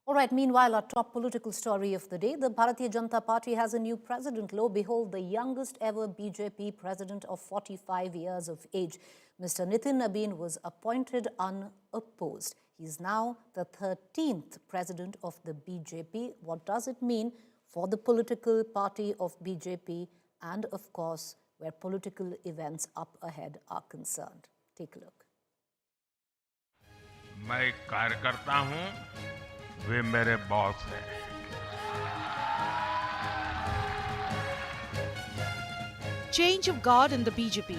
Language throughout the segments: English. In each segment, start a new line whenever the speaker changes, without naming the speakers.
All right, meanwhile, our top political story of the day, the Bharatiya Janata Party has a new president. Lo, behold, the youngest ever BJP president of 45 years of age. Mr. Nitin Nabin was appointed unopposed. He is now the 13th president of the BJP. What does it mean for the political party of BJP and, of course, where political events up ahead are concerned? Take a look.
मैं कार्यकर्ता हूं, वे मेरे boss हैं।
Change of guard in the BJP.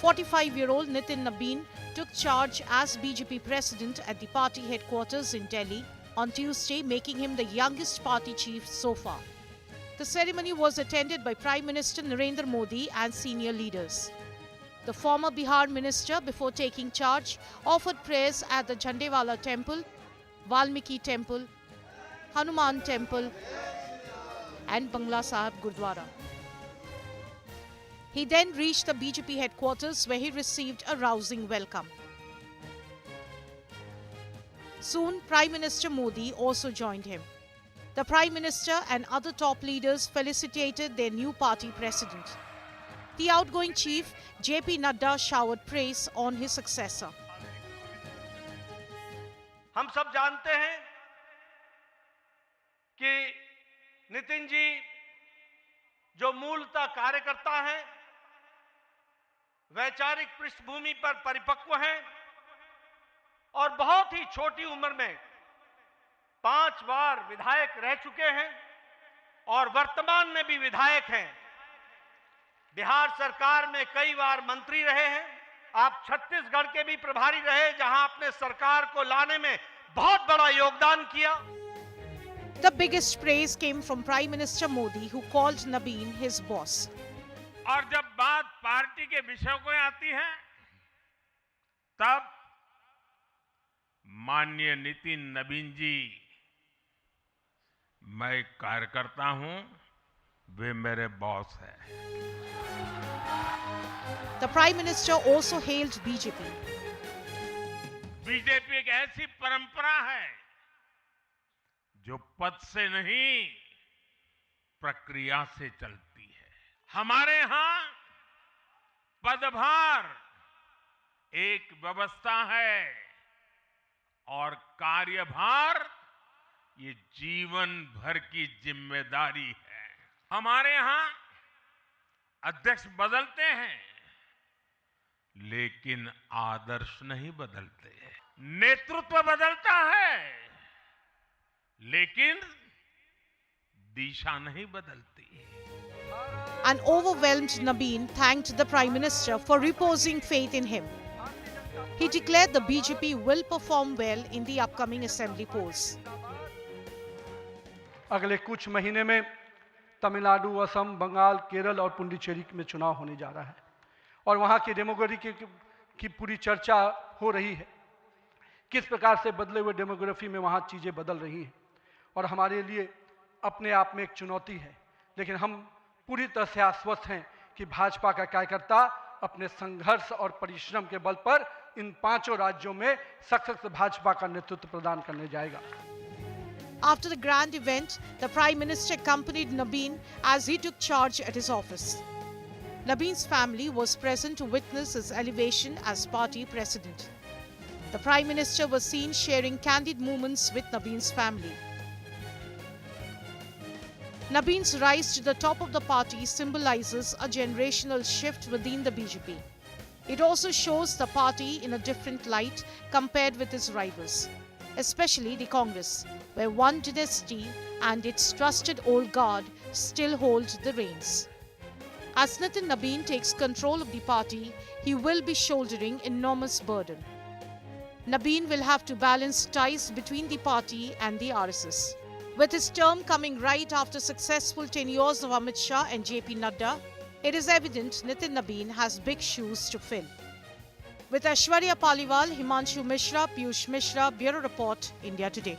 45-year-old Nitin Nabin took charge as BJP president at the party headquarters in Delhi on Tuesday, making him the youngest party chief so far. The ceremony was attended by Prime Minister Narendra Modi and senior leaders. The former Bihar minister, before taking charge, offered prayers at the Jhandewala temple, Valmiki temple, Hanuman temple and Bangla Sahib Gurdwara. He then reached the BJP headquarters where he received a rousing welcome. Soon, Prime Minister Modi also joined him. The Prime Minister and other top leaders felicitated their new party president. The outgoing chief, JP Nadda, showered praise on his successor.
हम सब जानते हैं कि नितिन जी जो मूलतः कार्यकर्ता हैं, वैचारिक पृष्ठभूमि पर परिपक्व हैं और बहुत ही छोटी उम्र में 5 बार विधायक रह चुके हैं और वर्तमान में भी विधायक हैं। बिहार सरकार में कई बार मंत्री रहे हैं। आप छत्तीसगढ़ के भी प्रभारी रहे, जहां आपने सरकार को लाने में बहुत बड़ा योगदान किया।
The biggest praise came from Prime Minister Modi, who called Nabin his boss.
और जब बात पार्टी के विषयों को आती है, तब माननीय नितिन नबीन जी, मैं कार्यकर्ता हूं, वे मेरे बॉस हैं।
The Prime Minister also hailed BJP.
BJP एक ऐसी परंपरा है जो पद से नहीं, प्रक्रिया से चलती है। हमारे यहां पदभार एक व्यवस्था है और कार्यभार ये जीवन भर की जिम्मेदारी है। हमारे यहां अध्यक्ष बदलते हैं, लेकिन आदर्श नहीं बदलते। नेतृत्व बदलता है, लेकिन दिशा नहीं बदलती।
An overwhelmed Nabin thanked the Prime Minister for reposing faith in him. He declared the BJP will perform well in the upcoming assembly polls.
अगले कुछ महीने में तमिलनाडु, असम, बंगाल, केरल और पुडुचेरी में चुनाव होने जा रहा है और वहाँ की डेमोग्राफी की पूरी चर्चा हो रही है। किस प्रकार से बदले हुए डेमोग्राफी में वहाँ चीज़ें बदल रही हैं और हमारे लिए अपने आप में एक चुनौती है, लेकिन हम पूरी तरह से आश्वस्त हैं कि भाजपा का कार्यकर्ता अपने संघर्ष और परिश्रम के बल पर इन 5 राज्यों में सशक्त भाजपा का नेतृत्व प्रदान करने जाएगा।
After the grand event, the Prime Minister accompanied Nabin as he took charge at his office. Nabin's family was present to witness his elevation as party president. The Prime Minister was seen sharing candid moments with Nabin's family. Nabin's rise to the top of the party symbolizes a generational shift within the BJP. It also shows the party in a different light compared with its rivals, especially the Congress, where one dynasty and its trusted old guard still hold the reins. As Nitin Nabin takes control of the party, he will be shouldering enormous burden. Nabin will have to balance ties between the party and the RSS. With his term coming right after successful tenures of Amit Shah and JP Nadda, it is evident Nitin Nabin has big shoes to fill. With Aishwarya Paliwal, Himanshu Mishra, Piyush Mishra, Bureau Report, India Today.